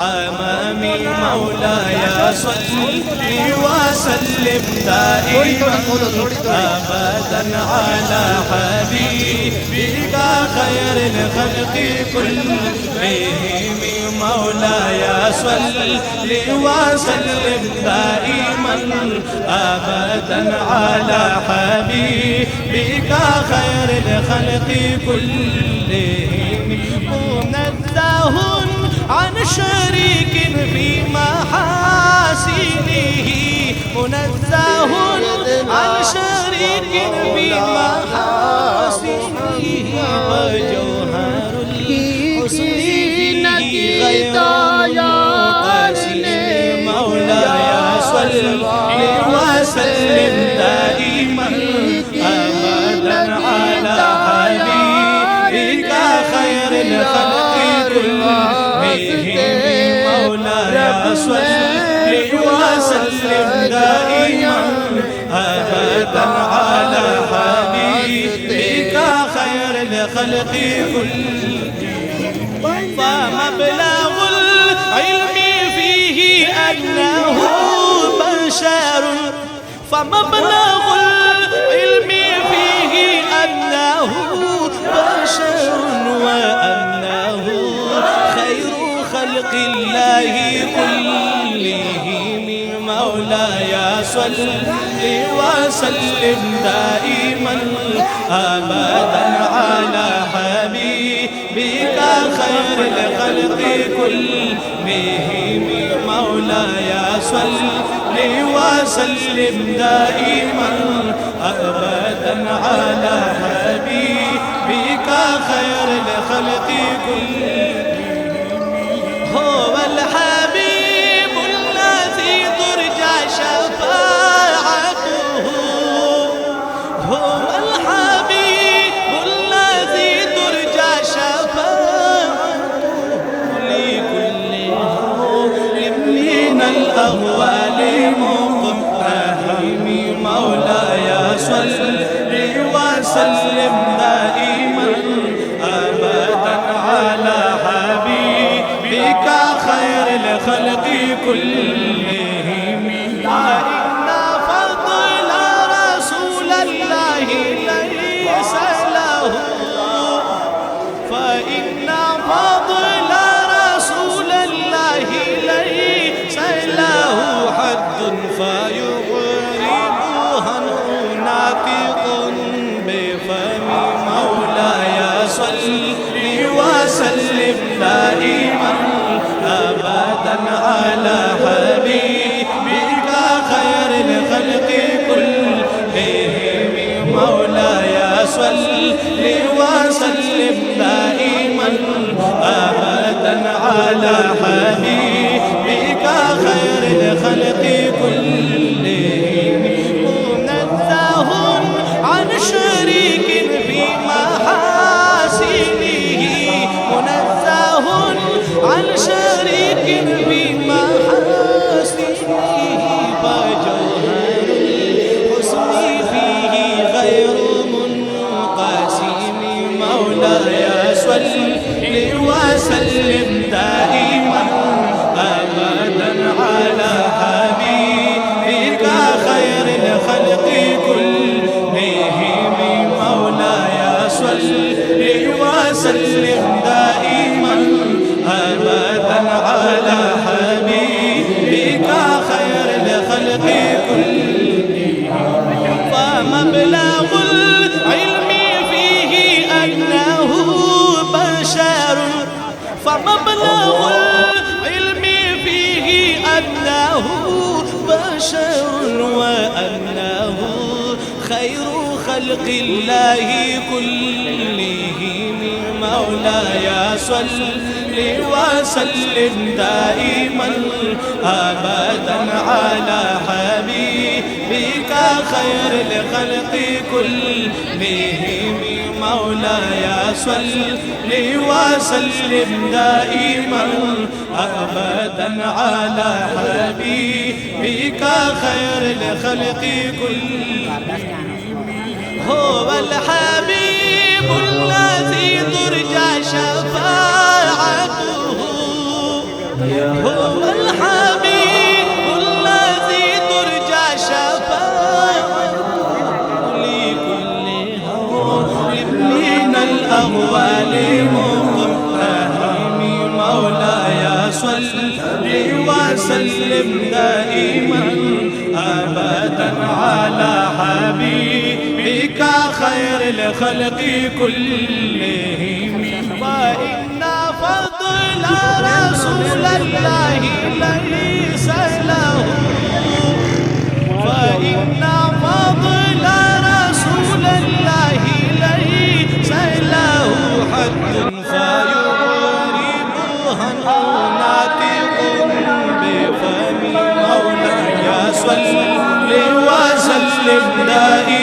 أمامي مولاي صل وسلم دائما أبدا على حبيبك خير الخلق كلهم مولاي صل وسلم دائما أبدا على حبيبك خير الخلق كلهم منزه عن شريك في محاسنه منزه عن شريك في محاسنه وجوهر الحسن فيه غير منقسم مولاي صل وسلم دائما أبدا على حبيبك خير الخلق مولاي صل وسلم دائما أبدا على حبيبك خير الخلق كلهم فمبلغ العلم فيه أنه بشر فمبلغ العلم فيه أنه بشر وأنه خير خلق الله كلهم مولاي صل وسلم دائما أبدا على حبيبك خير الخلق كلهم مولاي صل وسلم دائما أبدا على حبيبك خير الخلق كلهم هو الحبيب الذي ترجى شفاعته هو الحبيب الذي ترجى شفاعته لكل هول من الأهوال مقتحم مولاي صل وسلم دائما أبدا على حبيبك خير الخلق كلهم وإن فضل رسول الله ليس له فإن فضل رسول الله ليس له حد فيغربها ناطق بفم مولاي صل وسلم دائما أبدا على حبيبك خير الخلق كلهم مولاي صل وسلم دائما أبدا على حبيبك خير الخلق كلهم منزه عن شريك في محاسنه منزه عن شريك في محاسنه فجوهر الحسن فيه غير منقسم مولاي صل وسلم دائما أبدا على حبيبك خير الخلق كلهم مولاي صل وسلم دائما أبدا على حبيبك خير الخلق كلهم فمبلغ العلم فيه أنه بشر فمبلغ العلم فيه أنه بشر وأنه خير خلق الله كلهم مولاي صل وسلم دائما أبدا على حبيبك خير الخلق كلهم مولاي صل وسلم دائما أبدا على حبيبك خير الخلق كلهم هو الحبيب الذي ترجى شفاعته هو الحبيب الذي ترجى شفاعته لكل هول من الأهوال مقتحم. مولاي صل وسلم دائما أبدا على حبيبك خير الخلق كلهم. فإن فضل رسول الله ليس له، فإن فضل رسول الله ليس له حد فيغربها ناطق بفم. مولاي صل وسلم دائما